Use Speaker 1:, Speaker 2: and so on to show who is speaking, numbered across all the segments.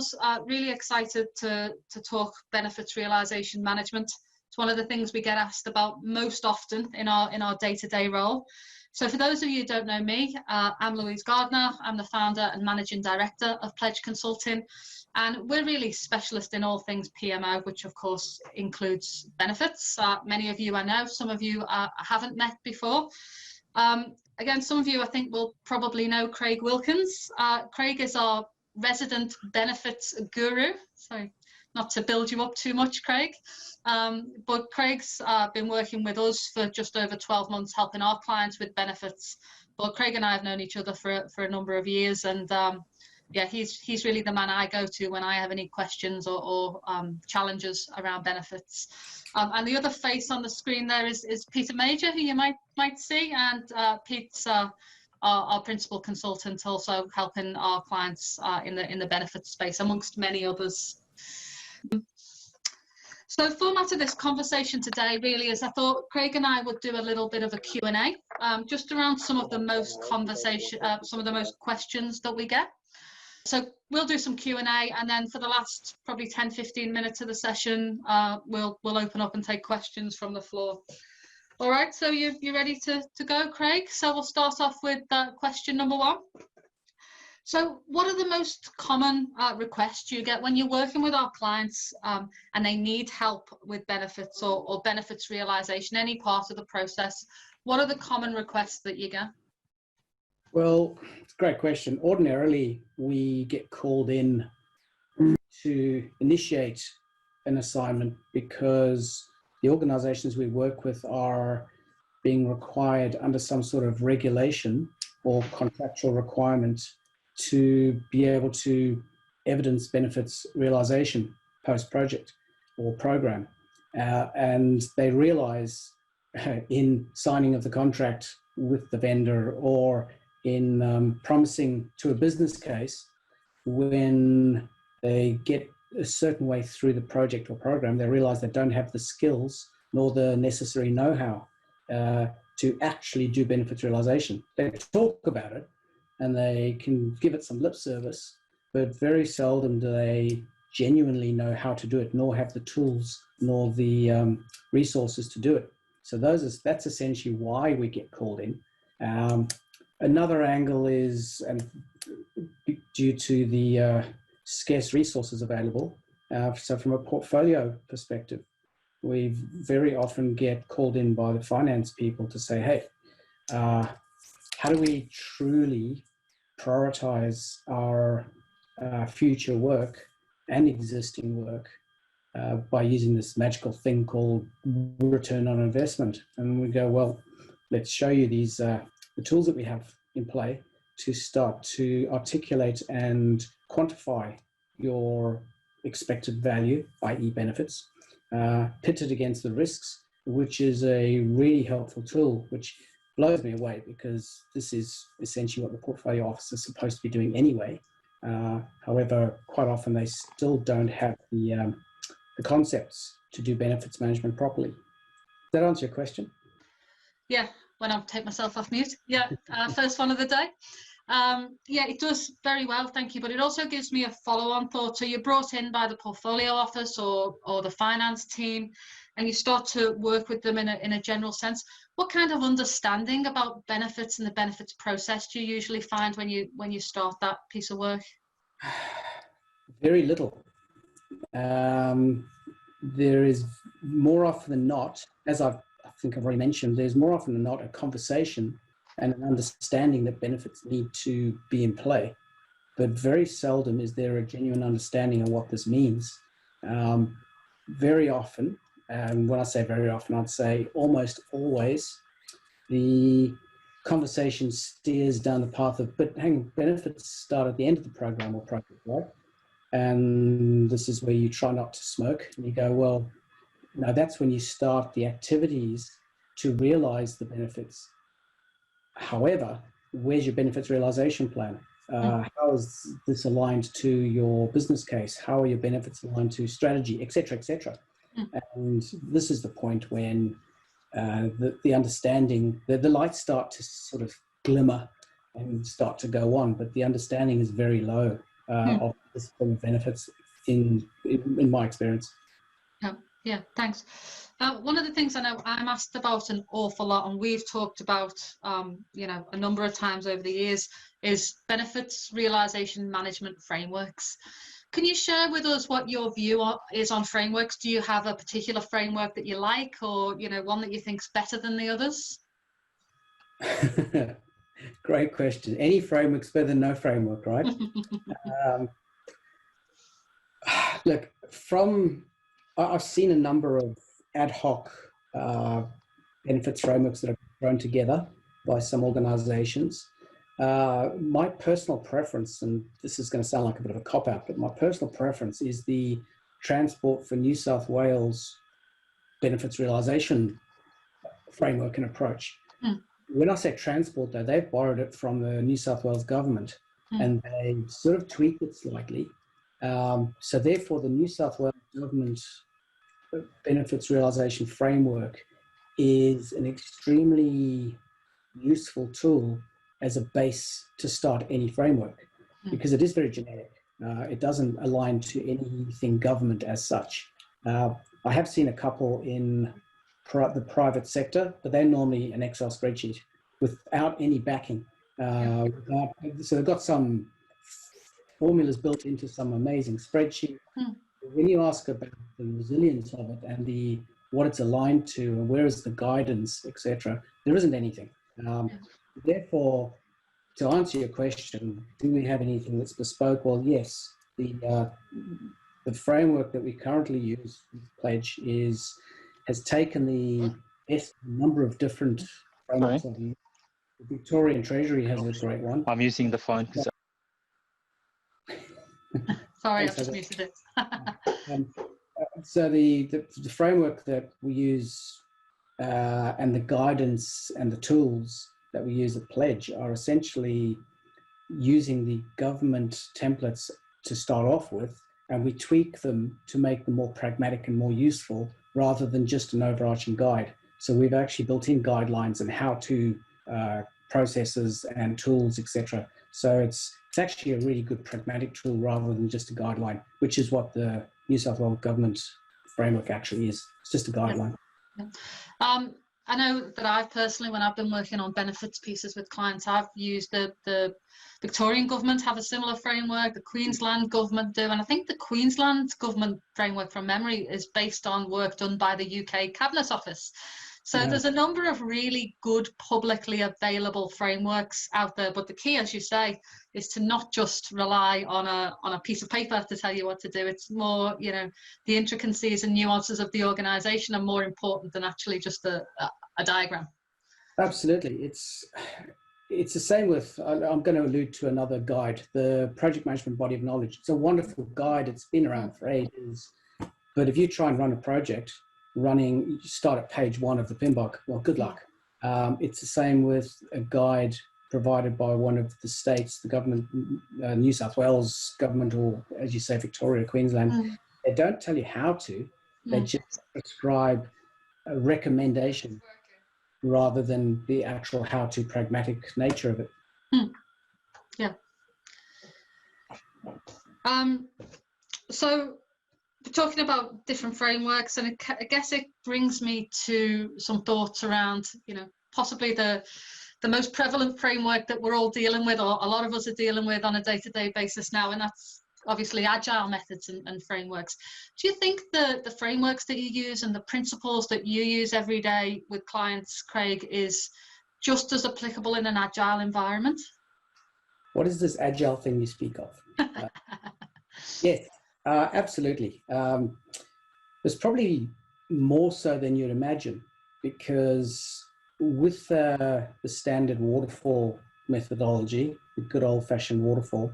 Speaker 1: was really excited to talk benefits realization management. It's one of the things we get asked about most often in our day-to-day role. So for those of you who don't know me, I'm Louise Gardner. I'm the founder and managing director of Pledge Consulting, and we're really specialist in all things PMO, which of course includes benefits. Many of you I know, some of you I haven't met before. Again, some of you I think will probably know Craig Wilkins. Craig is our resident benefits guru. So not to build you up too much, Craig, but Craig's been working with us for just over 12 months, helping our clients with benefits. But Craig and I have known each other for a number of years, and yeah, he's really the man I go to when I have any questions or challenges around benefits. And the other face on the screen there is Peter Major, who you might see, and Pete's our principal consultant, also helping our clients in the benefits space, amongst many others. So the format of this conversation today really is, I thought Craig and I would do a little bit of a Q&A, just around some of the most questions that we get. So we'll do some Q&A, and then for the last probably 10-15 minutes of the session, we'll open up and take questions from the floor. All right, so you ready to go, Craig? So we'll start off with question number 1. So what are the most common requests you get when you're working with our clients and they need help with benefits or benefits realization, any part of the process? What are the common requests that you get?
Speaker 2: Well, it's a great question. Ordinarily, we get called in to initiate an assignment because the organizations we work with are being required under some sort of regulation or contractual requirement to be able to evidence benefits realization post-project or program. And they realize in signing of the contract with the vendor or in promising to a business case, when they get a certain way through the project or program, they realize they don't have the skills nor the necessary know-how to actually do benefits realization. They talk about it and they can give it some lip service, but very seldom do they genuinely know how to do it, nor have the tools, nor the resources to do it. So that's essentially why we get called in. Another angle is, and due to the scarce resources available, so from a portfolio perspective, we very often get called in by the finance people to say, hey, how do we truly prioritize our future work and existing work by using this magical thing called return on investment? And we go, well, let's show you these the tools that we have in play to start to articulate and quantify your expected value, i.e. benefits, pitted against the risks, which is a really helpful tool, which blows me away because this is essentially what the portfolio officer is supposed to be doing anyway. However, quite often they still don't have the concepts to do benefits management properly. Does that answer your question?
Speaker 1: Yeah, when I take myself off mute. Yeah, first one of the day. Yeah, it does very well, thank you. But it also gives me a follow-on thought. So you're brought in by the portfolio office or the finance team, and you start to work with them in a general sense. What kind of understanding about benefits and the benefits process do you usually find when you start that piece of work?
Speaker 2: Very little. There is more often than not, as I think I've already mentioned, there's more often than not a conversation and an understanding that benefits need to be in play. But very seldom is there a genuine understanding of what this means. Very often, and when I say very often, I'd say almost always, the conversation steers down the path of, but hang on, benefits start at the end of the program or project, right? And this is where you try not to smoke. And you go, well, no, that's when you start the activities to realize the benefits. However, where's your benefits realization plan? How is this aligned to your business case? How are your benefits aligned to strategy, et cetera, et cetera? And this is the point when the understanding, the lights start to sort of glimmer and start to go on, but the understanding is very low of this form of benefits in my experience.
Speaker 1: Yeah, thanks. One of the things I know I'm asked about an awful lot, and we've talked about, a number of times over the years, is benefits realization management frameworks. Can you share with us what your view is on frameworks? Do you have a particular framework that you like, or one that you think's better than the others?
Speaker 2: Great question. Any framework's better than no framework, right? Look, I've seen a number of ad hoc benefits frameworks that are thrown together by some organizations. My personal preference, and this is going to sound like a bit of a cop-out, but my personal preference is the Transport for New South Wales benefits realisation framework and approach. When I say transport, though, they've borrowed it from the New South Wales government and they sort of tweaked it slightly. So therefore, the New South Wales government benefits realisation framework is an extremely useful tool as a base to start any framework, because it is very generic. It doesn't align to anything government as such. I have seen a couple in the private sector, but they're normally an Excel spreadsheet without any backing. So they've got some formulas built into some amazing spreadsheet. When you ask about the resilience of it and what it's aligned to and where is the guidance, etc., there isn't anything. Therefore, to answer your question, do we have anything that's bespoke? Well, yes. The framework that we currently use, Pledge, has taken the best number of different frameworks. The Victorian Treasury has a great one.
Speaker 3: I'm using the phone.
Speaker 1: Sorry, I've just muted it.
Speaker 2: So the framework that we use and the guidance and the tools that we use at Pledge are essentially using the government templates to start off with, and we tweak them to make them more pragmatic and more useful rather than just an overarching guide. So we've actually built in guidelines and how-to processes and tools, etc. So it's actually a really good pragmatic tool rather than just a guideline, which is what the New South Wales government framework actually is. It's just a guideline.
Speaker 1: I know that I've personally, when I've been working on benefits pieces with clients, I've used the Victorian government have a similar framework, the Queensland government do, and I think the Queensland government framework from memory is based on work done by the UK Cabinet Office. So there's a number of really good publicly available frameworks out there, but the key, as you say, is to not just rely on a piece of paper to tell you what to do. It's more, the intricacies and nuances of the organisation are more important than actually just a diagram.
Speaker 2: Absolutely. It's the same with, I'm going to allude to another guide, the Project Management Body of Knowledge. It's a wonderful guide. It's been around for ages. But if you try and run a project, you start at page 1 of the PMBOK, well, good luck. It's the same with a guide provided by one of the states, the government, New South Wales government, or as you say, Victoria, Queensland. They don't tell you how to, they just prescribe a recommendation rather than the actual how-to pragmatic nature of it.
Speaker 1: Yeah. So we're talking about different frameworks, and I guess it brings me to some thoughts around, possibly the most prevalent framework that we're all dealing with, or a lot of us are dealing with on a day-to-day basis now, and that's obviously agile methods and frameworks. Do you think the frameworks that you use and the principles that you use every day with clients, Craig, is just as applicable in an agile environment?
Speaker 2: What is this agile thing you speak of? Yes, absolutely. There's probably more so than you'd imagine, because with the standard waterfall methodology, the good old-fashioned waterfall,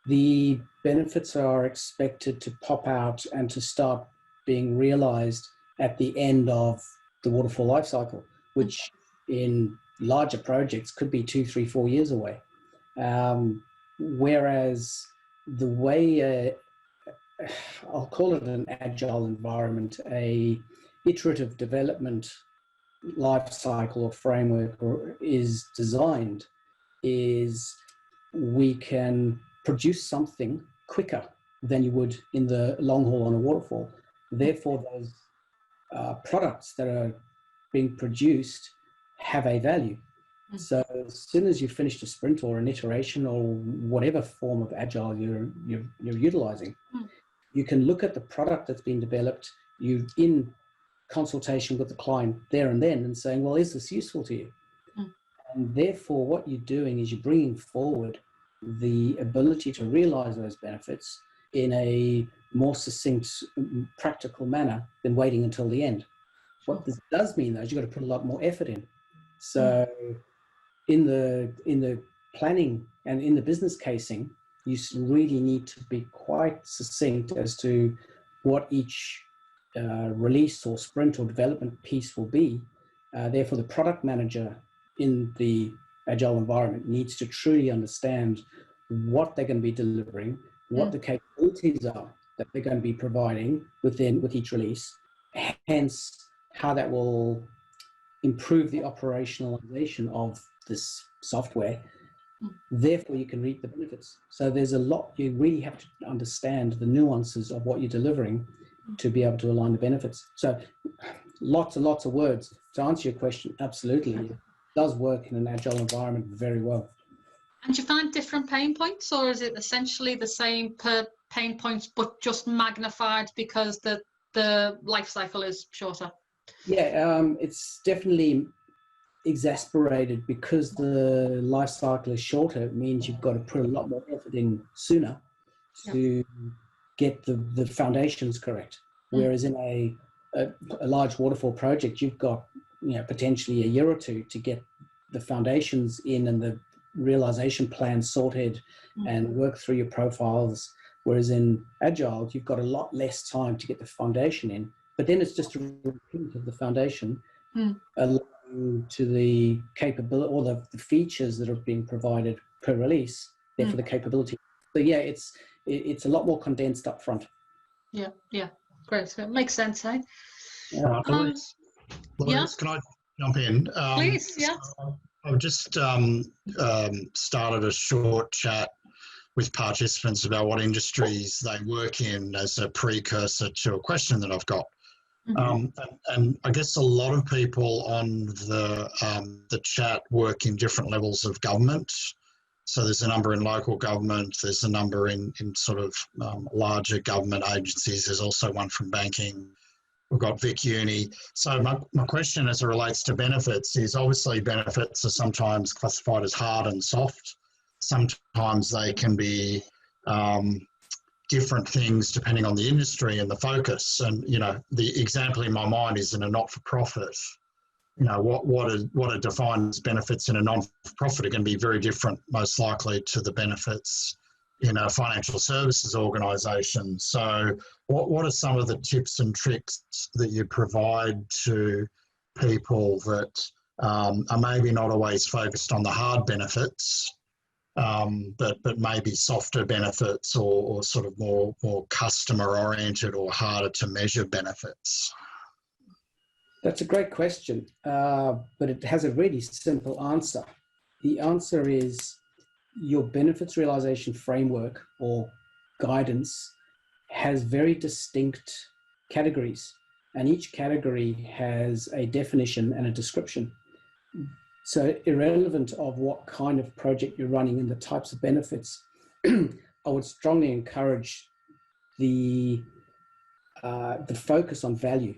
Speaker 2: the benefits are expected to pop out and to start being realized at the end of the waterfall life cycle, which in larger projects could be 2, 3, 4 years away. Whereas the way, I'll call it an agile environment, a iterative development life cycle or framework is designed, is we can produce something quicker than you would in the long haul on a waterfall. Therefore, those products that are being produced have a value. So as soon as you've finished a sprint or an iteration or whatever form of agile you're utilizing, you can look at the product that's been developed, you in consultation with the client there and then, and saying, well, is this useful to you? And therefore, what you're doing is you're bringing forward the ability to realize those benefits in a more succinct, practical manner than waiting until the end. What this does mean, though, is you've got to put a lot more effort in. So in the planning and in the business casing, you really need to be quite succinct as to what each release or sprint or development piece will be. Therefore, the product manager in the agile environment needs to truly understand what they're going to be delivering, what the capabilities are that they're going to be providing with each release, hence how that will improve the operationalization of this software. Therefore, you can reap the benefits. So there's a lot, you really have to understand the nuances of what you're delivering to be able to align the benefits. So lots and lots of words. To answer your question, absolutely. It does work in an agile environment very well.
Speaker 1: And do you find different pain points, or is it essentially the same per pain points, but just magnified because the life cycle is shorter?
Speaker 2: Yeah, it's definitely exasperated because the life cycle is shorter. It means you've got to put a lot more effort in sooner to get the foundations correct. Whereas in a large waterfall project, you've got potentially a year or two to get the foundations in and the realization plan sorted and work through your profiles. Whereas in agile, you've got a lot less time to get the foundation in. But then it's just a repeat of the foundation, allowing to the capability or the features that are being provided per release, therefore the capability. So yeah, it's a lot more condensed up front.
Speaker 1: Yeah, great. So it makes sense, eh?
Speaker 3: Louise, can I jump in?
Speaker 1: Please, yeah.
Speaker 3: So I've just started a short chat with participants about what industries they work in as a precursor to a question that I've got. And I guess a lot of people on the chat work in different levels of government. So there's a number in local government, there's a number in sort of larger government agencies, there's also one from banking. We've got Vic Uni. So my question as it relates to benefits is obviously benefits are sometimes classified as hard and soft. Sometimes they can be different things depending on the industry and the focus. And, the example in my mind is in a not-for-profit. What are defined as benefits in a non-for-profit are going to be very different, most likely, to the benefits in a financial services organisation. So what are some of the tips and tricks that you provide to people that are maybe not always focused on the hard benefits, but maybe softer benefits or sort of more customer-oriented or harder to measure benefits?
Speaker 2: That's a great question, but it has a really simple answer. The answer is your benefits realization framework or guidance has very distinct categories, and each category has a definition and a description. So irrelevant of what kind of project you're running and the types of benefits, I would strongly encourage the focus on value.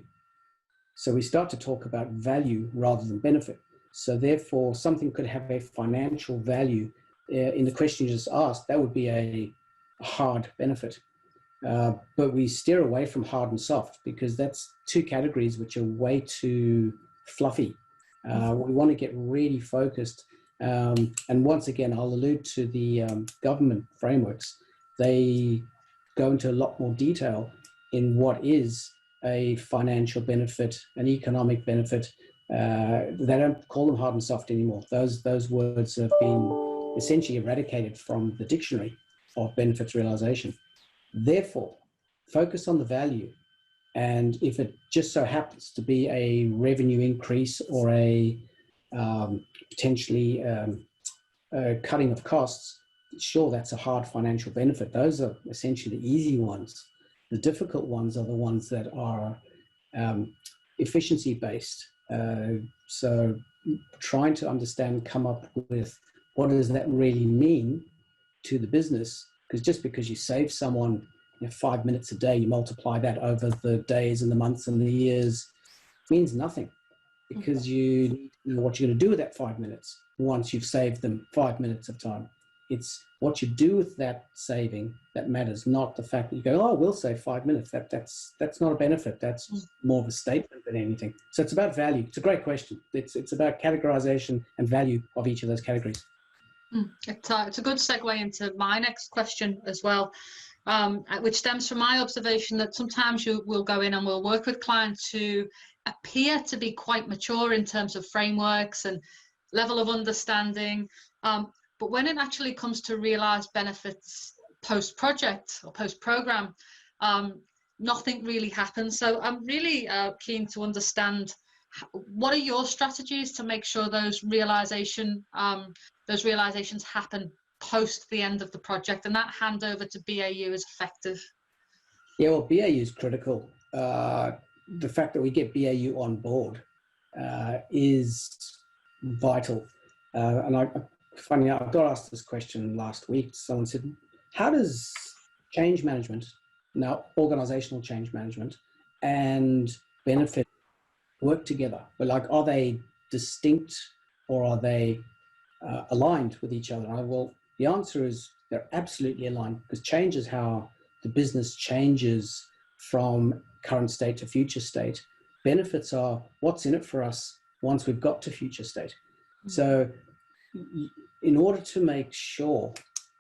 Speaker 2: So we start to talk about value rather than benefit. So therefore, something could have a financial value. In the question you just asked, that would be a hard benefit. But we steer away from hard and soft because that's two categories which are way too fluffy. We want to get really focused. And once again, I'll allude to the government frameworks. They go into a lot more detail in what is a financial benefit, an economic benefit. They don't call them hard and soft anymore. Those words have been essentially eradicated from the dictionary of benefits realization. Therefore, focus on the value. And if it just so happens to be a revenue increase or a potentially cutting of costs, sure, that's a hard financial benefit. Those are essentially the easy ones. The difficult ones are the ones that are efficiency based. So trying to understand, come up with what does that really mean to the business, because just because you save someone 5 minutes a day, you multiply that over the days and the months and the years, means nothing, because you need to know what you're going to do with that 5 minutes once you've saved them 5 minutes of time. It's what you do with that saving that matters, not the fact that you go, oh, we'll save 5 minutes. That's not a benefit. That's more of a statement than anything. So it's about value. It's a great question. It's about categorization and value of each of those categories.
Speaker 1: It's a good segue into my next question as well, which stems from my observation that sometimes you will go in and we'll work with clients who appear to be quite mature in terms of frameworks and level of understanding. But when it actually comes to realize benefits post-project or post-program, nothing really happens. So I'm really keen to understand, what are your strategies to make sure those realizations happen post the end of the project, and that handover to BAU is effective?
Speaker 2: Yeah, well, BAU is critical. The fact that we get BAU on board is vital. Funny enough, I got asked this question last week. Someone said, how does change management, now organizational change management, and benefit work together? But like, are they distinct or are they aligned with each other? Well, the answer is they're absolutely aligned, because change is how the business changes from current state to future state. Benefits are what's in it for us once we've got to future state. So in order to make sure,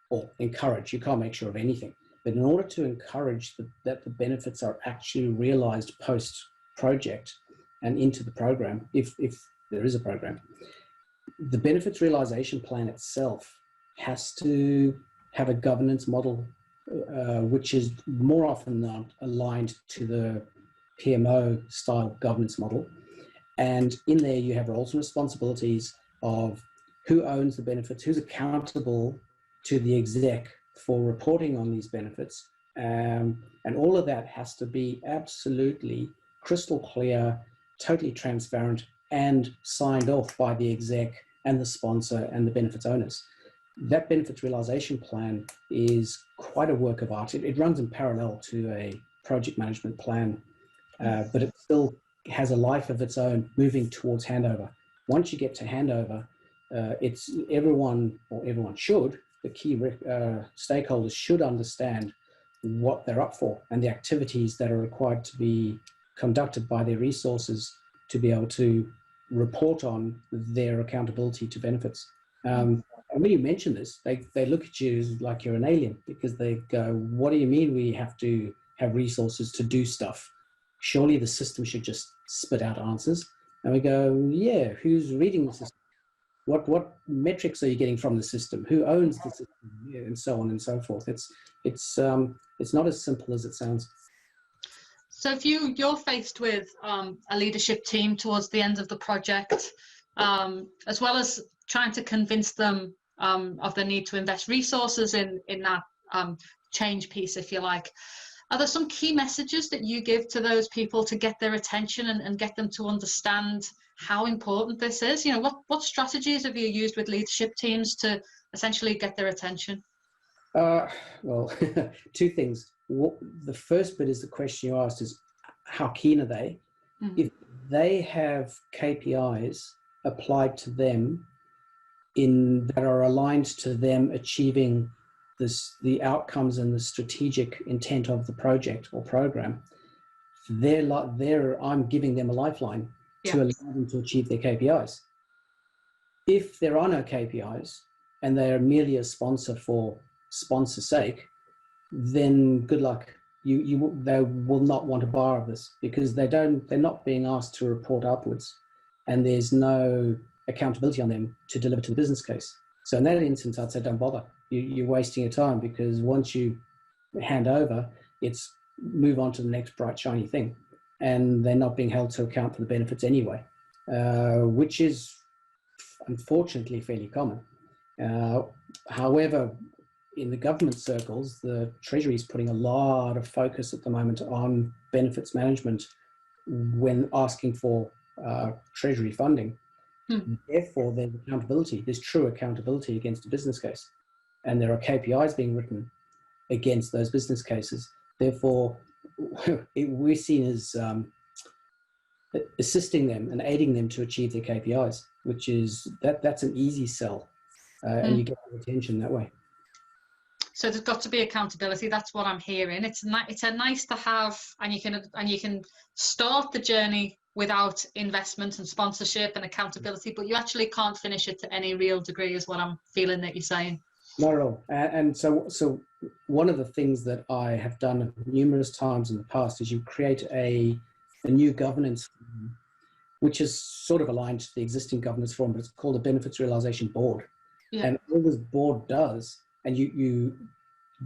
Speaker 2: or encourage, you can't make sure of anything, but in order to encourage that the benefits are actually realized post-project and into the program, if there is a program, the benefits realization plan itself has to have a governance model which is more often than not aligned to the PMO style governance model. And in there you have roles and responsibilities of who owns the benefits, who's accountable to the exec for reporting on these benefits. And all of that has to be absolutely crystal clear, totally transparent, and signed off by the exec and the sponsor and the benefits owners. That benefits realization plan is quite a work of art. It runs in parallel to a project management plan, but it still has a life of its own moving towards handover. Once you get to handover, it's everyone should, the key stakeholders should understand what they're up for and the activities that are required to be conducted by their resources to be able to report on their accountability to benefits. And when you mention this, they look at you like you're an alien, because they go, what do you mean we have to have resources to do stuff? Surely the system should just spit out answers. And we go, yeah, who's reading the system? What metrics are you getting from the system? Who owns the system? Yeah, and so on and so forth. It's not as simple as it sounds.
Speaker 1: So if you're faced with a leadership team towards the end of the project, as well as trying to convince them of the need to invest resources in that change piece, if you like, are there some key messages that you give to those people to get their attention and get them to understand how important this is? You know, what strategies have you used with leadership teams to essentially get their attention?
Speaker 2: Well, two things. The first bit is the question you asked is, how keen are they? Mm-hmm. If they have KPIs applied to them that are aligned to them achieving the outcomes and the strategic intent of the project or program, I'm giving them a lifeline to allow them to achieve their KPIs. If there are no KPIs and they are merely a sponsor for sponsor's sake, then good luck. They will not want a bar of this, because they're not being asked to report upwards, and there's no accountability on them to deliver to the business case. So in that instance, I'd say don't bother. You're wasting your time, because once you hand over, it's move on to the next bright shiny thing, and they're not being held to account for the benefits anyway, which is unfortunately fairly common. However, in the government circles, the Treasury is putting a lot of focus at the moment on benefits management when asking for Treasury funding. Therefore, there's accountability. There's true accountability against a business case. And there are KPIs being written against those business cases. Therefore, we're seen as assisting them and aiding them to achieve their KPIs, which is, that's an easy sell. And you get attention that way.
Speaker 1: So there's got to be accountability. That's what I'm hearing. It's a nice to have, and you can start the journey without investment and sponsorship and accountability, but you actually can't finish it to any real degree, is what I'm feeling that you're saying.
Speaker 2: Not at all. And so one of the things that I have done numerous times in the past is you create a new governance, which is sort of aligned to the existing governance form, but it's called a Benefits Realisation Board. Yeah. And all this board does, and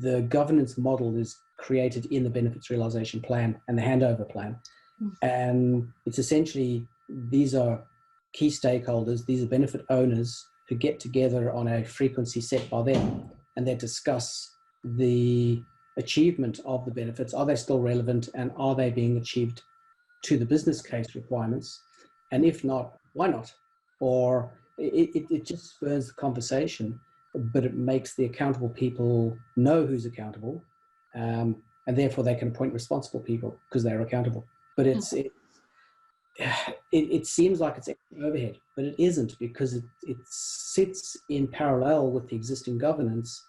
Speaker 2: the governance model is created in the Benefits Realisation Plan and the Handover Plan. And it's essentially, these are key stakeholders, these are benefit owners who get together on a frequency set by them, and they discuss the achievement of the benefits. Are they still relevant, and are they being achieved to the business case requirements? And if not, why not? Or it just spurs the conversation, but it makes the accountable people know who's accountable, and therefore they can appoint responsible people because they're accountable. But it seems like it's extra overhead, but it isn't, because it sits in parallel with the existing governance.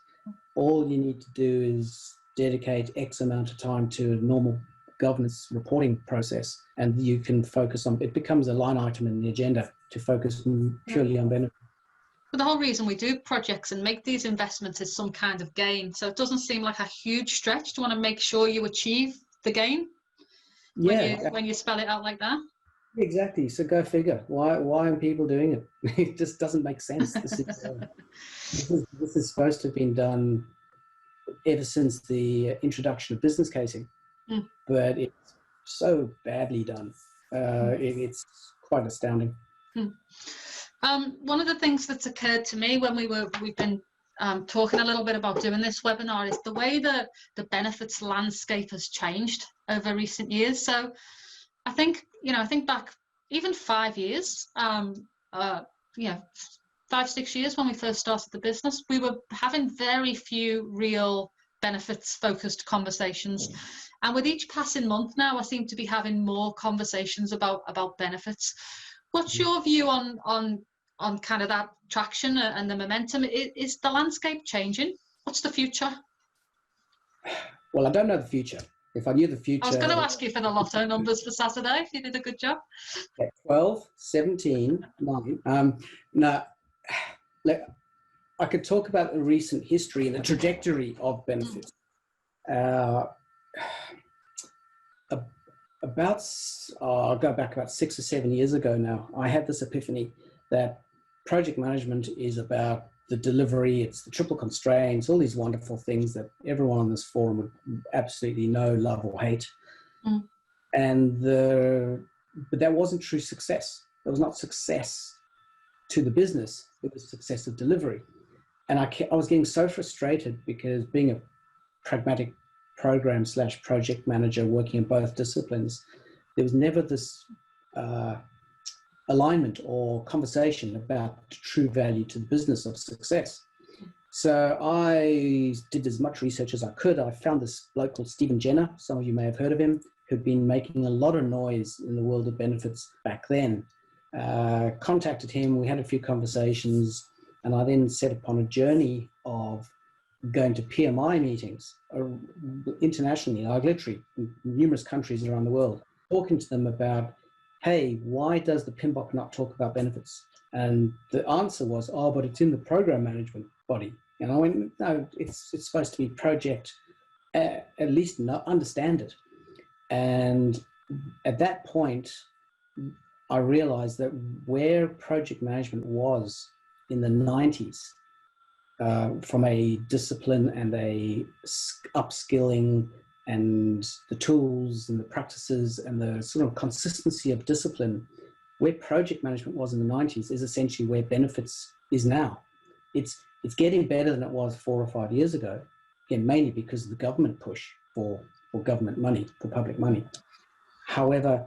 Speaker 2: All you need to do is dedicate X amount of time to a normal governance reporting process, and you can focus on, it becomes a line item in the agenda to focus purely on benefit.
Speaker 1: But the whole reason we do projects and make these investments is some kind of gain. So it doesn't seem like a huge stretch to want to make sure you achieve the gain when you spell it out like that.
Speaker 2: Exactly. So go figure. Why aren't people doing it? It just doesn't make sense. This is supposed to have been done ever since the introduction of business casing, but it's so badly done. It's quite astounding.
Speaker 1: One of the things that's occurred to me when we've been talking a little bit about doing this webinar is the way that the benefits landscape has changed over recent years. So I think back even 5 years, 5-6 years when we first started the business, we were having very few real benefits focused conversations. And with each passing month now, I seem to be having more conversations about benefits. What's your view on kind of that traction and the momentum? Is the landscape changing? What's the future?
Speaker 2: Well, I don't know the future. If I knew the future...
Speaker 1: I was going to ask you for the lotto numbers for Saturday, if you did a good job.
Speaker 2: 12, 17, 9. Now, I could talk about the recent history and the trajectory of benefits. I'll go back about 6 or 7 years ago now. I had this epiphany that project management is about the delivery, it's the triple constraints, all these wonderful things that everyone on this forum would absolutely know, love, or hate. But that wasn't true success. It was not success to the business, it was success of delivery. And I was getting so frustrated, because being a pragmatic program/project manager working in both disciplines, there was never this alignment or conversation about true value to the business of success. So I did as much research as I could. I found this bloke called Stephen Jenner. Some of you may have heard of him, who'd been making a lot of noise in the world of benefits back then. Contacted him, we had a few conversations, and I then set upon a journey of going to PMI meetings internationally, like literally in numerous countries around the world, talking to them about, hey, why does the PMBOK not talk about benefits? And the answer was, oh, but it's in the program management body. And I went, no, it's supposed to be project, at least understand it. And at that point, I realized that where project management was in the 90s, from a discipline and a upskilling and the tools and the practices and the sort of consistency of discipline, where project management was in the 90s is essentially where benefits is now. It's It's getting better than it was 4 or 5 years ago, again, mainly because of the government push for government money, for public money. However,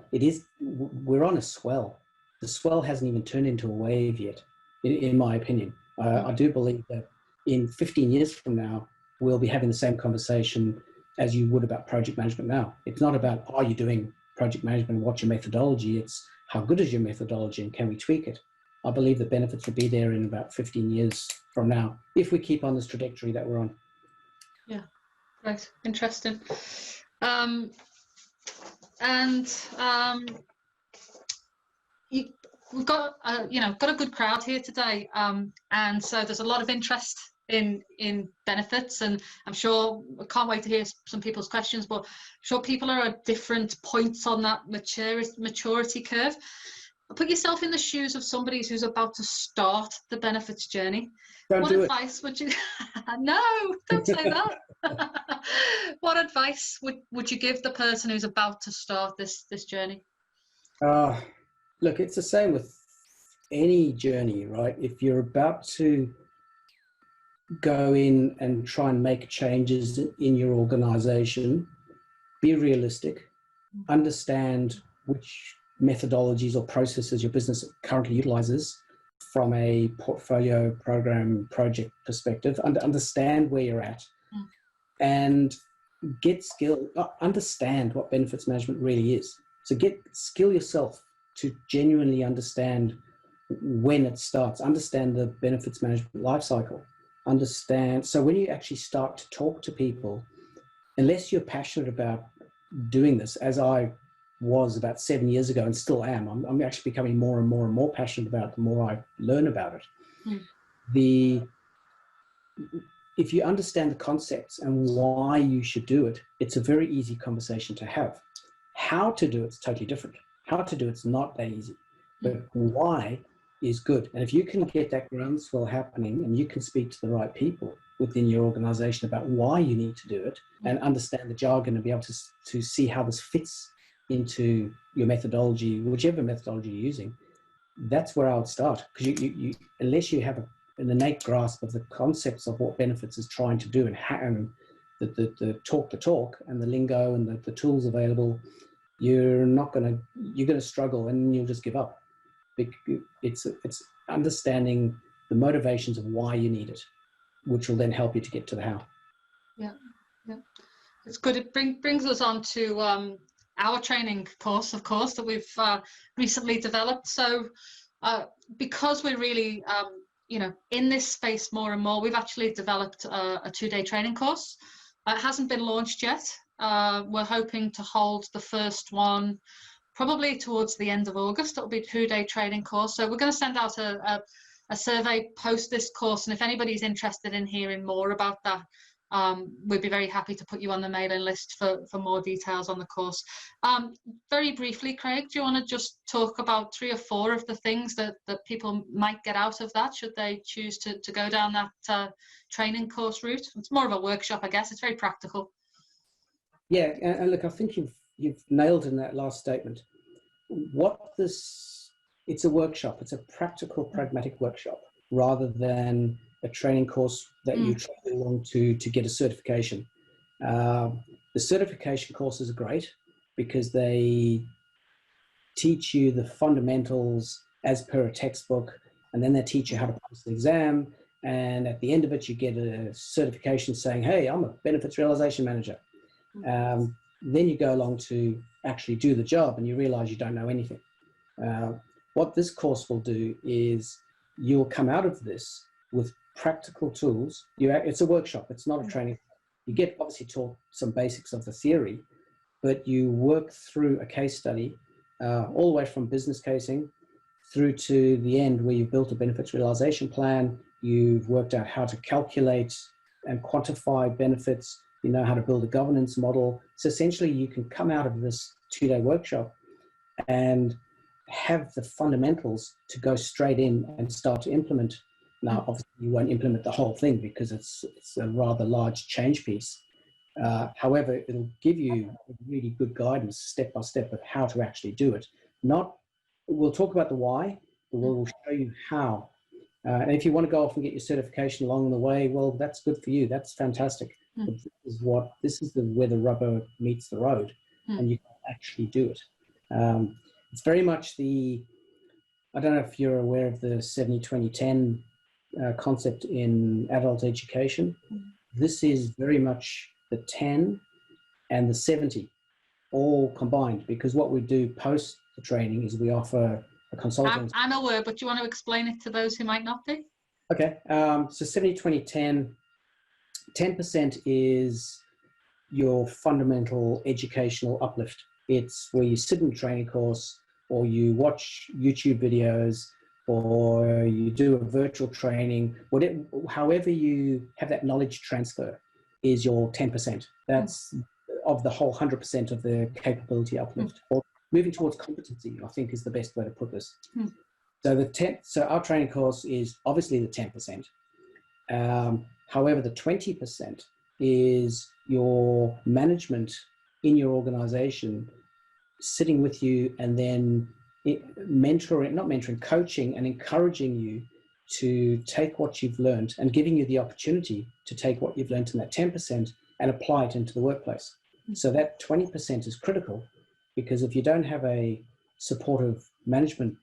Speaker 2: we're on a swell. The swell hasn't even turned into a wave yet, in my opinion. I do believe that in 15 years from now, we'll be having the same conversation as you would about project management now. It's not about, are you doing project management, what's your methodology? It's how good is your methodology and can we tweak it? I believe the benefits will be there in about 15 years from now, if we keep on this trajectory that we're on.
Speaker 1: Yeah, right, interesting. We've got got a good crowd here today, and so there's a lot of interest in benefits, and I'm sure I can't wait to hear some people's questions, but I'm sure people are at different points on that maturity curve. Put yourself in the shoes of somebody who's about to start the benefits journey. What advice would you no, don't say that. What advice would you give the person who's about to start this journey?
Speaker 2: Look, it's the same with any journey, right? If you're about to go in and try and make changes in your organization, be realistic, understand which methodologies or processes your business currently utilizes from a portfolio, program, project perspective, understand where you're at, and get skill, understand what benefits management really is. So skill yourself to genuinely understand when it starts, understand the benefits management lifecycle, understand. So when you actually start to talk to people, unless you're passionate about doing this, as I was about 7 years ago and still am, I'm actually becoming more and more and more passionate about it the more I learn about it. If you understand the concepts and why you should do it, it's a very easy conversation to have. How to do it's totally different. How to do it's not that easy, but why is good. And if you can get that groundswell happening and you can speak to the right people within your organization about why you need to do it and understand the jargon and be able to see how this fits into your methodology, whichever methodology you're using, that's where I would start. Because you unless you have an innate grasp of the concepts of what benefits is trying to do and the talk and the lingo and the tools available, you're going to struggle and you'll just give up. It's understanding the motivations of why you need it, which will then help you to get to the how.
Speaker 1: Yeah. It's good. It brings us on to our training course, of course, that we've recently developed. So because we're really, in this space more and more, we've actually developed a 2-day training course. It hasn't been launched yet. We're hoping to hold the first one probably towards the end of August. It'll be a 2-day training course. So we're going to send out a survey post this course. And if anybody's interested in hearing more about that, we'd be very happy to put you on the mailing list for more details on the course. Very briefly, Craig, do you want to just talk about 3 or 4 of the things that people might get out of that, should they choose to go down that training course route? It's more of a workshop, I guess. It's very practical.
Speaker 2: Yeah, and look, I think you've nailed in that last statement. It's a workshop. It's a practical, pragmatic workshop rather than a training course that you travel along to get a certification. The certification courses are great because they teach you the fundamentals as per a textbook, and then they teach you how to pass the exam. And at the end of it, you get a certification saying, hey, I'm a benefits realization manager. Then you go along to actually do the job and you realize you don't know anything. What this course will do is you'll come out of this with practical tools. It's a workshop, it's not a training. You get obviously taught some basics of the theory, but you work through a case study all the way from business casing through to the end where you've built a benefits realization plan, you've worked out how to calculate and quantify benefits, you know how to build a governance model. So essentially you can come out of this 2-day workshop and have the fundamentals to go straight in and start to implement. Now, obviously you won't implement the whole thing because it's a rather large change piece. However, it'll give you really good guidance step by step of how to actually do it. We'll talk about the why, but we'll show you how. And if you want to go off and get your certification along the way, well, that's good for you. That's fantastic. But this is where the rubber meets the road, and you can actually do it. It's very much I don't know if you're aware of the 70-20-10 concept in adult education. This is very much the 10 and the 70 all combined, because what we do post the training is we offer a consultant.
Speaker 1: I'm aware, but do you want to explain it to those who might not be?
Speaker 2: Okay, so 70-20-10, 10% is your fundamental educational uplift. It's where you sit in a training course, or you watch YouTube videos, or you do a virtual training, whatever, however you have that knowledge transfer is your 10%. That's of the whole 100% of the capability uplift. Or moving towards competency, I think, is the best way to put this. So our training course is obviously the 10%. However, the 20% is your management in your organization sitting with you, and then coaching and encouraging you to take what you've learned and giving you the opportunity to take what you've learned in that 10% and apply it into the workplace. So that 20% is critical, because if you don't have a supportive management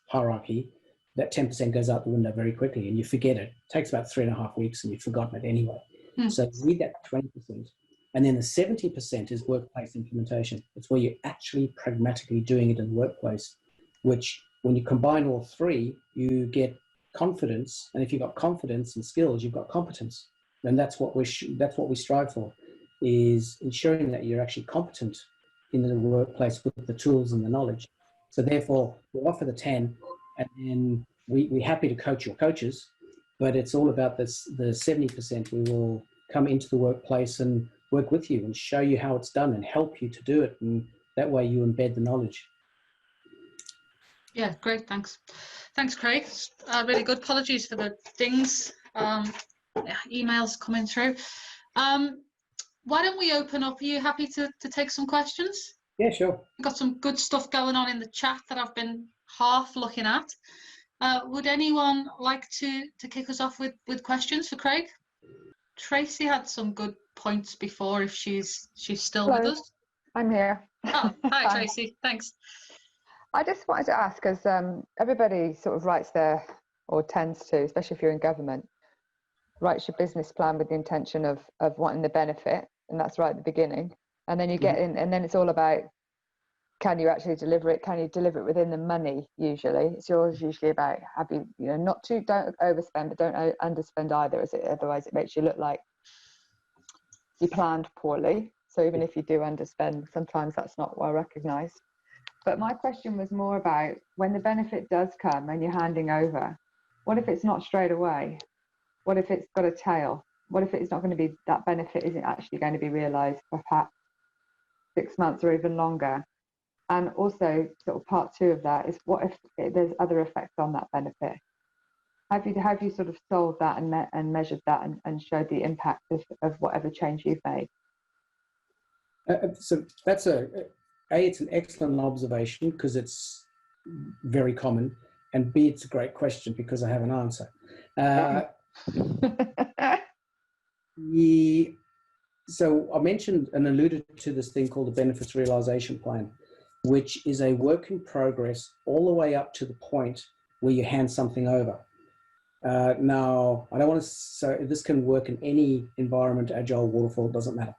Speaker 2: hierarchy, that 10% goes out the window very quickly and you forget it. It takes about 3.5 weeks and you've forgotten it anyway. So you need that 20%. And then the 70% is workplace implementation. It's where you're actually pragmatically doing it in the workplace, which when you combine all three, you get confidence. And if you've got confidence and skills, you've got competence. And that's what we strive for, is ensuring that you're actually competent in the workplace with the tools and the knowledge. So therefore, we offer the 10, and then we're happy to coach your coaches, but it's all about this, the 70%. We will come into the workplace and work with you and show you how it's done and help you to do it. And that way you embed the knowledge.
Speaker 1: Yeah, great. Thanks. Thanks, Craig. Really good. Apologies for the dings. Emails coming through. Why don't we open up? Are you happy to take some questions?
Speaker 2: Yeah, sure.
Speaker 1: We've got some good stuff going on in the chat that I've been half looking at. Would anyone like to kick us off with questions for Craig? Tracy had some good points before, if she's still
Speaker 4: Hello.
Speaker 1: with us.
Speaker 4: I'm here.
Speaker 1: Oh, hi, Tracy. Thanks.
Speaker 4: I just wanted to ask, because everybody sort of writes their, or tends to, especially if you're in government, writes your business plan with the intention of wanting the benefit, and that's right at the beginning. And then you get in, and then it's all about, can you actually deliver it? Can you deliver it within the money? Usually, it's yours. Usually about don't overspend, but don't underspend either, otherwise it makes you look like you planned poorly. So even if you do underspend, sometimes that's not well recognised. But my question was more about, when the benefit does come and you're handing over, what if it's not straight away? What if it's got a tail? What if it's not going to be, that benefit isn't actually going to be realised for perhaps 6 months or even longer? And also, sort of part two of that is, what if there's other effects on that benefit? Have you sort of solved that and measured that and showed the impact of whatever change you've made?
Speaker 2: So that's it's an excellent observation, because it's very common, and B, it's a great question because I have an answer. So I mentioned and alluded to this thing called the benefits realization plan, which is a work in progress all the way up to the point where you hand something over. Now, I don't want to say this can work in any environment, agile, waterfall, doesn't matter.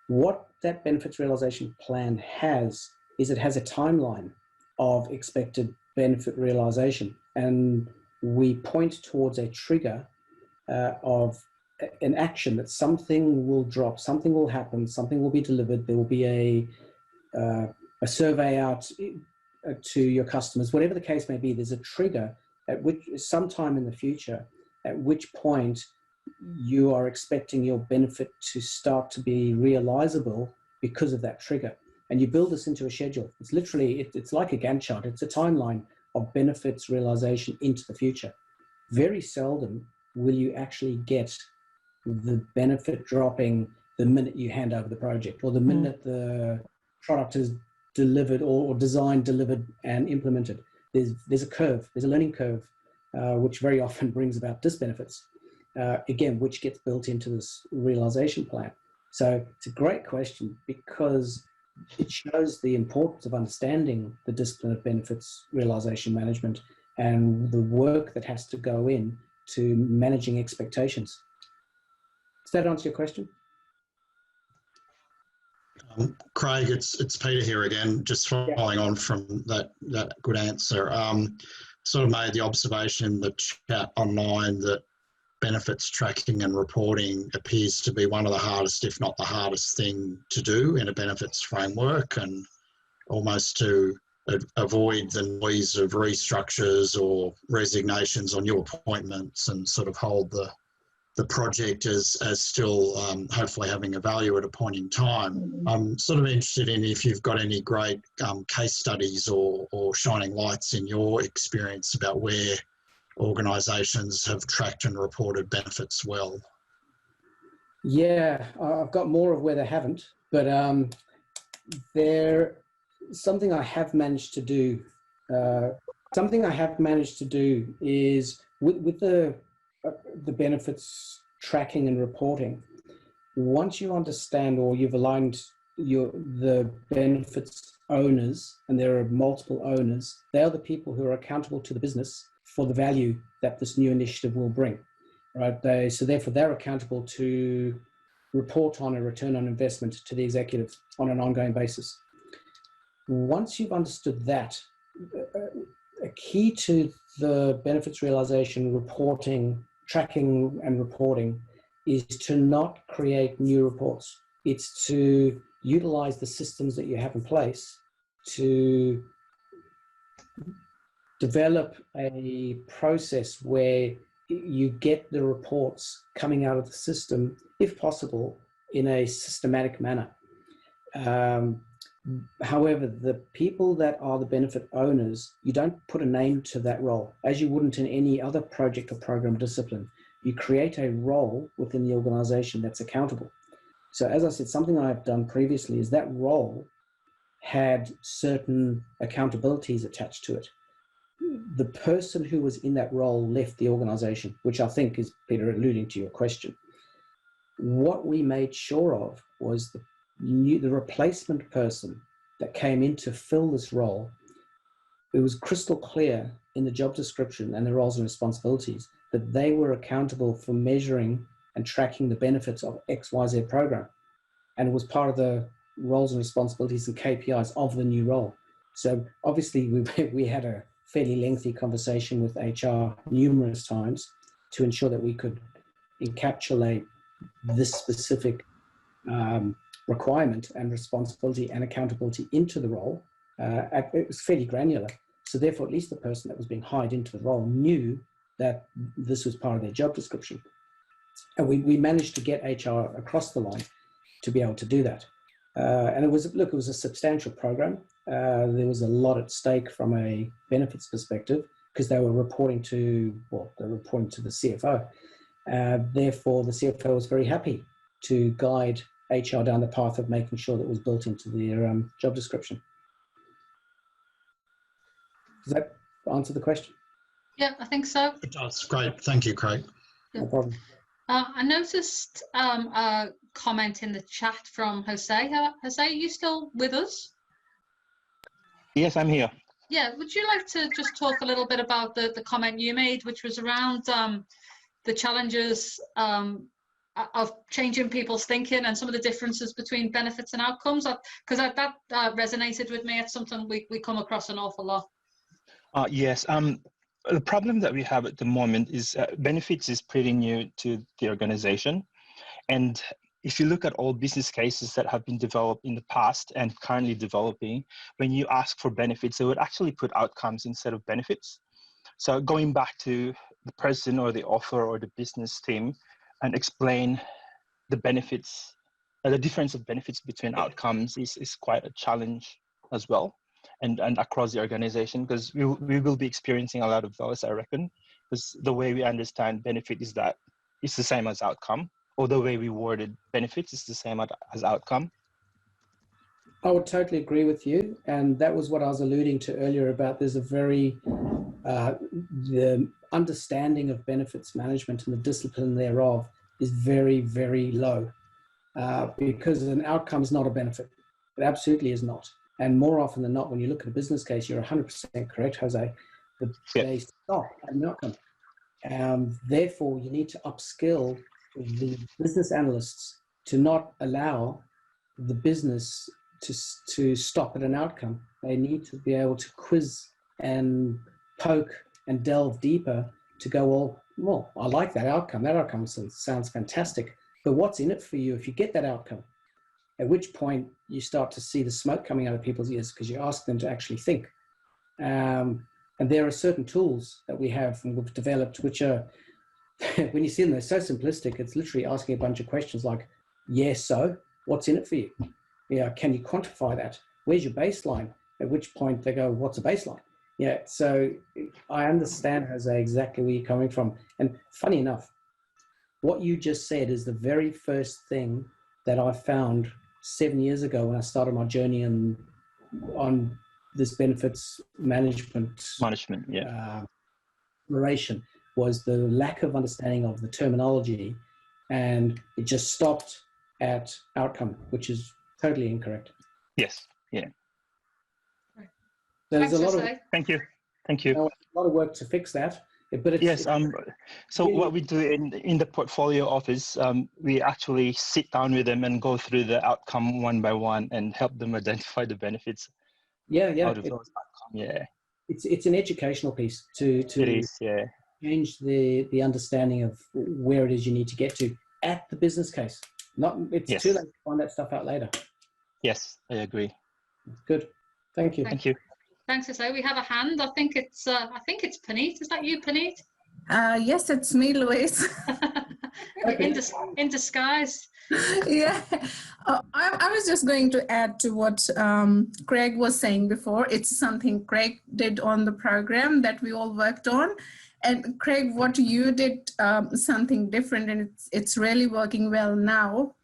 Speaker 2: What that benefits realization plan has is it has a timeline of expected benefit realization, and we point towards a trigger of an action, that something will drop, something will happen, something will be delivered, there will be a survey out to your customers, whatever the case may be. There's a trigger at which, sometime in the future, at which point you are expecting your benefit to start to be realizable because of that trigger. And you build this into a schedule. It's literally, it's like a Gantt chart. It's a timeline of benefits realization into the future. Very seldom will you actually get the benefit dropping the minute you hand over the project, or the minute the product is delivered or designed, delivered, and implemented. There's a curve. There's a learning curve which very often brings about disbenefits, again, which gets built into this realisation plan. So it's a great question because it shows the importance of understanding the discipline of benefits realisation management and the work that has to go in to managing expectations. Does that answer your question?
Speaker 3: Craig, it's Peter here again, just following on from that good answer. Sort of made the observation in the chat online that benefits tracking and reporting appears to be one of the hardest, if not the hardest thing to do in a benefits framework, and almost to avoid the noise of restructures or resignations on new appointments and sort of hold the project as still hopefully having a value at a point in time. I'm sort of interested in if you've got any great case studies or shining lights in your experience about where organisations have tracked and reported benefits well.
Speaker 2: Yeah, I've got more of where they haven't, but something I have managed to do. Something I have managed to do is with the benefits tracking and reporting. Once you understand or you've aligned the benefits owners, and there are multiple owners, they are the people who are accountable to the business for the value that this new initiative will bring, right? So therefore they're accountable to report on a return on investment to the executive on an ongoing basis. Once you've understood that, a key to the benefits realization reporting, tracking and reporting is to not create new reports. It's to utilize the systems that you have in place to develop a process where you get the reports coming out of the system, if possible, in a systematic manner. However, the people that are the benefit owners, you don't put a name to that role, as you wouldn't in any other project or program discipline. You create a role within the organization that's accountable. So as I said, something I've done previously is that role had certain accountabilities attached to it. The person who was in that role left the organization, which I think is, Peter, alluding to your question. What we made sure of was the replacement person that came in to fill this role. It was crystal clear in the job description and the roles and responsibilities that they were accountable for measuring and tracking the benefits of XYZ program. And it was part of the roles and responsibilities and KPIs of the new role. So obviously we had a fairly lengthy conversation with HR numerous times to ensure that we could encapsulate this specific requirement and responsibility and accountability into the role. It was fairly granular. So therefore, at least the person that was being hired into the role knew that this was part of their job description. And we managed to get HR across the line to be able to do that. And it was a substantial program. There was a lot at stake from a benefits perspective because they were reporting to the CFO. Therefore, the CFO was very happy to guide HR down the path of making sure that it was built into their job description. Does that answer the question?
Speaker 1: Yeah, I think so.
Speaker 3: It does. Great. Thank you, Craig.
Speaker 1: Yeah.
Speaker 2: No problem.
Speaker 1: I noticed a comment in the chat from Jose. Jose, are you still with us?
Speaker 5: Yes, I'm here.
Speaker 1: Yeah, would you like to just talk a little bit about the comment you made, which was around the challenges of changing people's thinking and some of the differences between benefits and outcomes? Because that resonated with me. It's something we come across an awful lot.
Speaker 5: Yes. The problem that we have at the moment is benefits is pretty new to the organization. And if you look at all business cases that have been developed in the past and currently developing, when you ask for benefits, they would actually put outcomes instead of benefits. So going back to the person or the author or the business team and explain the benefits, the difference of benefits between outcomes is quite a challenge as well. And across the organization, because we will be experiencing a lot of those, I reckon, because the way we understand benefit is that it's the same as outcome, or the way we worded benefits is the same as outcome.
Speaker 2: I would totally agree with you, and that was what I was alluding to earlier about there's a very, the understanding of benefits management and the discipline thereof is very, very low, because an outcome is not a benefit. It absolutely is not. And more often than not, when you look at a business case, you're 100% correct, Jose. They stop at an outcome. Therefore, you need to upskill the business analysts to not allow the business to stop at an outcome. They need to be able to quiz and poke and delve deeper to go, well, I like that outcome. That outcome sounds fantastic. But what's in it for you if you get that outcome? At which point you start to see the smoke coming out of people's ears because you ask them to actually think. And there are certain tools that we have and we've developed, which are, when you see them, they're so simplistic. It's literally asking a bunch of questions like, yes, so what's in it for you? Yeah, can you quantify that? Where's your baseline? At which point they go, what's a baseline? Yeah, so I understand, Jose, exactly where you're coming from. And funny enough, what you just said is the very first thing that I found 7 years ago when I started my journey on this benefits management exploration, was the lack of understanding of the terminology, and it just stopped at outcome, which is totally incorrect.
Speaker 5: Yes. Yeah.
Speaker 2: So there's a lot of
Speaker 5: thank you. A
Speaker 2: lot of work to fix that. But it's,
Speaker 5: yes. So what we do in the portfolio office, we actually sit down with them and go through the outcome one by one and help them identify the benefits. Out of those outcomes. Yeah.
Speaker 2: It's an educational piece to
Speaker 5: it is, yeah.
Speaker 2: change the understanding of where it is you need to get to at the business case. It's too late to find that stuff out later.
Speaker 5: Yes, I agree.
Speaker 2: Good. Thank you.
Speaker 5: Thank you.
Speaker 1: Thanks, Jose. We have a hand. I think it's Puneet. Is that you, Puneet?
Speaker 6: Yes, it's me, Louise.
Speaker 1: In disguise.
Speaker 6: Yeah, I was just going to add to what Craig was saying before. It's something Craig did on the program that we all worked on. And Craig, what you did, something different, and it's really working well now,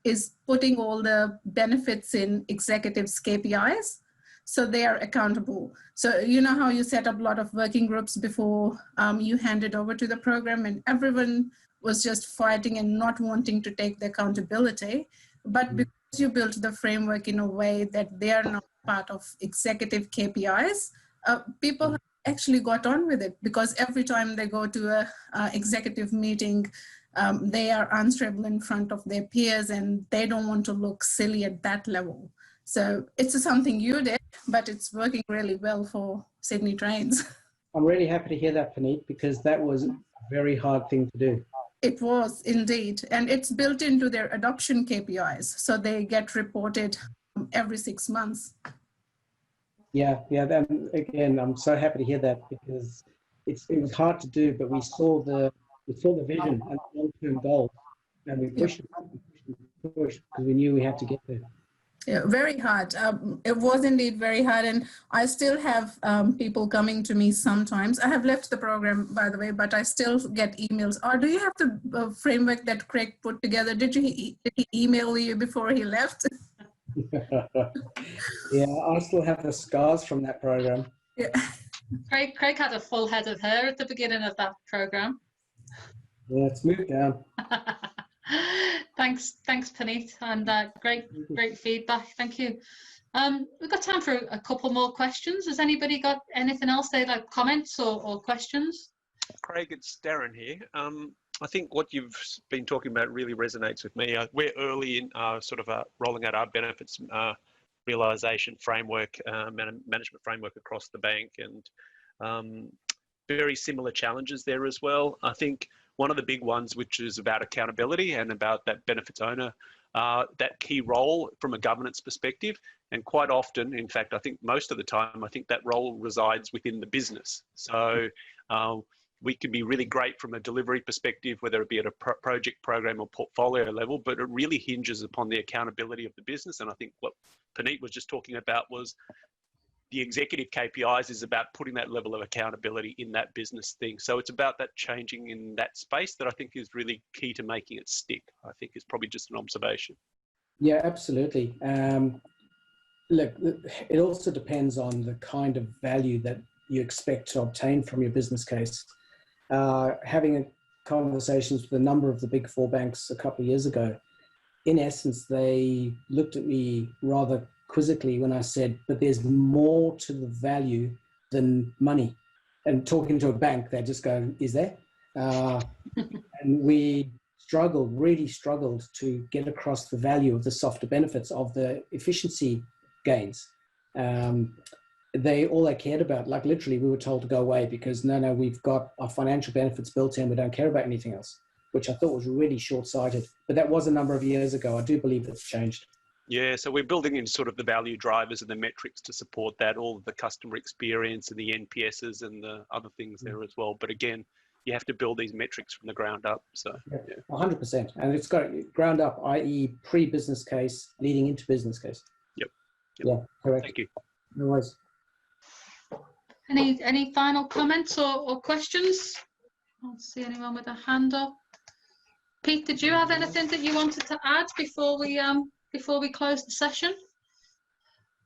Speaker 6: is putting all the benefits in executives' KPIs. So they are accountable. So you know how you set up a lot of working groups before you hand it over to the program, and everyone was just fighting and not wanting to take the accountability. But because you built the framework in a way that they are not part of executive KPIs, people have actually got on with it, because every time they go to a executive meeting, they are answerable in front of their peers and they don't want to look silly at that level. So it's something you did, but it's working really well for Sydney Trains.
Speaker 2: I'm really happy to hear that, Puneet, because that was a very hard thing to do.
Speaker 6: It was indeed. And it's built into their adoption KPIs. So they get reported every 6 months.
Speaker 2: Yeah. Then again, I'm so happy to hear that, because it was hard to do, but we saw the vision and the long-term goal, and we pushed because we knew we had to get there.
Speaker 6: Yeah, very hard. It was indeed very hard, and I still have people coming to me sometimes. I have left the program, by the way, but I still get emails. Or do you have the framework that Craig put together? Did he email you before he left?
Speaker 2: Yeah, I still have the scars from that program.
Speaker 6: Yeah.
Speaker 1: Craig had a full head of hair at the beginning of that program.
Speaker 2: Yeah, it's moved down.
Speaker 1: Thanks, Puneet, and great feedback. Thank you. We've got time for a couple more questions. Has anybody got anything else they'd like, comments or questions?
Speaker 7: Craig, it's Darren here. I think what you've been talking about really resonates with me. We're early in rolling out our benefits realisation framework, management framework across the bank, and very similar challenges there as well. I think one of the big ones, which is about accountability and about that benefits owner, that key role from a governance perspective. And quite often, in fact, I think most of the time, I think that role resides within the business. So we can be really great from a delivery perspective, whether it be at a project, program or portfolio level, but it really hinges upon the accountability of the business. And I think what Puneet was just talking about was the executive KPIs is about putting that level of accountability in that business thing. So it's about that changing in that space that I think is really key to making it stick. I think is probably just an observation.
Speaker 2: Yeah, absolutely. Look, it also depends on the kind of value that you expect to obtain from your business case. having conversations with a number of the big four banks a couple of years ago, in essence, they looked at me rather quizzically when I said, but there's more to the value than money. And talking to a bank, they just go, is there? And we really struggled to get across the value of the softer benefits of the efficiency gains. All they cared about, like literally we were told to go away because no, we've got our financial benefits built in, we don't care about anything else, which I thought was really short-sighted. But that was a number of years ago. I do believe it's changed.
Speaker 7: Yeah, so we're building in sort of the value drivers and the metrics to support that, all of the customer experience and the NPSs and the other things there as well. But again, you have to build these metrics from the ground up. So
Speaker 2: yeah. 100%. And it's got ground up, i.e. pre-business case, leading into business case.
Speaker 7: Yep.
Speaker 2: Yeah, correct.
Speaker 7: Thank you.
Speaker 2: No worries.
Speaker 1: Any final comments or questions? I don't see anyone with a hand up. Pete, did you have anything that you wanted to add before we close the session?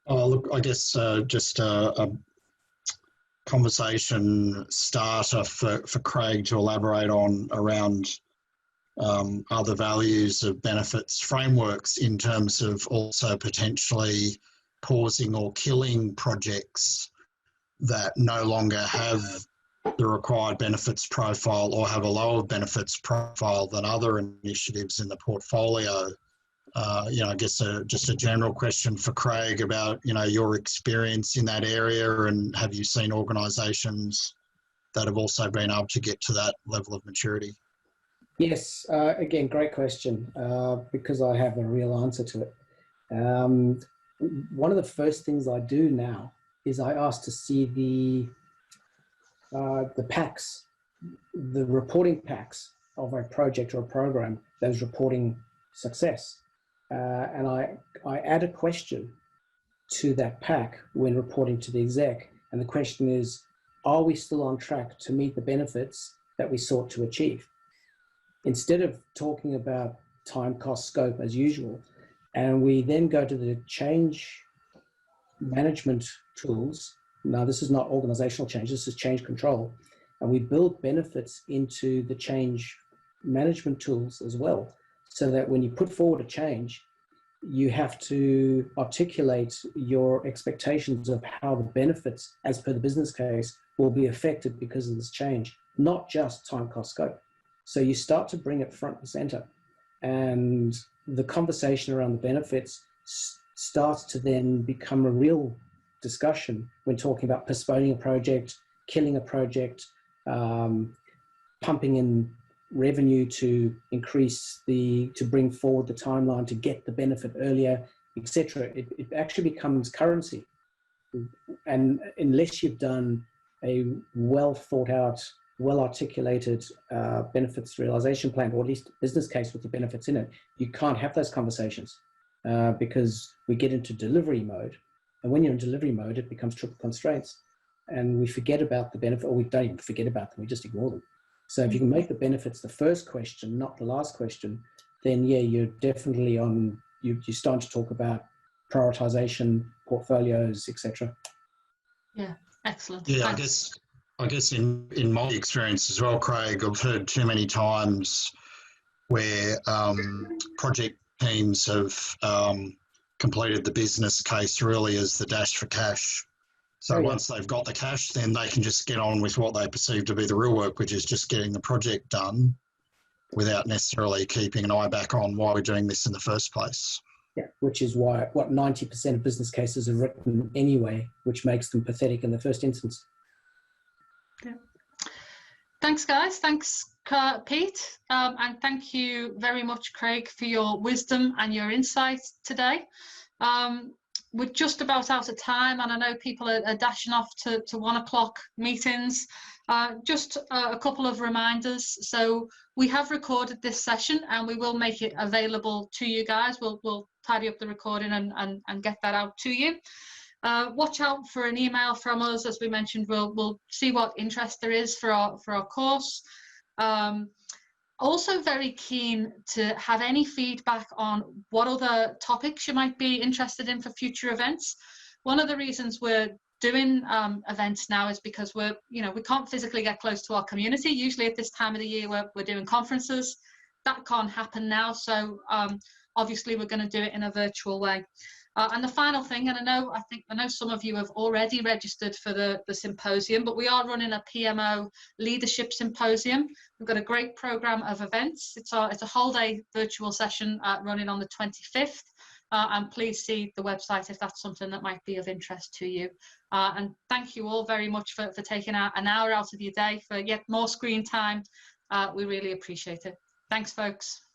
Speaker 3: Oh, look, I guess just a conversation starter for Craig to elaborate on around other values of benefits frameworks in terms of also potentially pausing or killing projects that no longer have the required benefits profile or have a lower benefits profile than other initiatives in the portfolio. I guess just a general question for Craig about, your experience in that area, and have you seen organisations that have also been able to get to that level of maturity?
Speaker 2: Yes, again, great question, because I have a real answer to it. One of the first things I do now is I ask to see the packs, the reporting packs of a project or a program that is reporting success. And I add a question to that pack when reporting to the exec. And the question is, are we still on track to meet the benefits that we sought to achieve? Instead of talking about time, cost, scope as usual, and we then go to the change management tools. Now, this is not organizational change, this is change control. And we build benefits into the change management tools as well, so that when you put forward a change, you have to articulate your expectations of how the benefits, as per the business case, will be affected because of this change, not just time, cost, scope. So you start to bring it front and center. And the conversation around the benefits starts to then become a real discussion when talking about postponing a project, killing a project, pumping in revenue to to bring forward the timeline to get the benefit earlier, etc. It actually becomes currency. And unless you've done a well thought out, well articulated benefits realization plan, or at least business case with the benefits in it, you can't have those conversations because we get into delivery mode. And when you're in delivery mode, it becomes triple constraints. And we forget about the benefit, or we don't even forget about them, we just ignore them. So if you can make the benefits the first question, not the last question, then yeah, you're definitely on, you're starting to talk about prioritization, portfolios, etc.
Speaker 1: Yeah, excellent.
Speaker 3: Yeah,
Speaker 1: Thanks.
Speaker 3: I guess in my experience as well, Craig, I've heard too many times where project teams have completed the business case really as the dash for cash. So once they've got the cash, then they can just get on with what they perceive to be the real work, which is just getting the project done without necessarily keeping an eye back on why we're doing this in the first place.
Speaker 2: Yeah, which is why 90% of business cases are written anyway, which makes them pathetic in the first instance.
Speaker 1: Yeah. Thanks, guys. Thanks, Pete. And thank you very much, Craig, for your wisdom and your insights today. We're just about out of time, and I know people are dashing off to 1 o'clock meetings. Just a couple of reminders. So we have recorded this session and we will make it available to you guys. We'll tidy up the recording and get that out to you. Watch out for an email from us. As we mentioned, we'll see what interest there is for our course. Also very keen to have any feedback on what other topics you might be interested in for future events. One of the reasons we're doing events now is because we can't physically get close to our community. Usually at this time of the year we're doing conferences. That can't happen now, so obviously we're going to do it in a virtual way. And the final thing, and I know some of you have already registered for the symposium, but we are running a PMO leadership symposium. We've got a great program of events. It's a whole day virtual session running on the 25th. And please see the website if that's something that might be of interest to you. And thank you all very much for taking an hour out of your day for yet more screen time. We really appreciate it. Thanks, folks.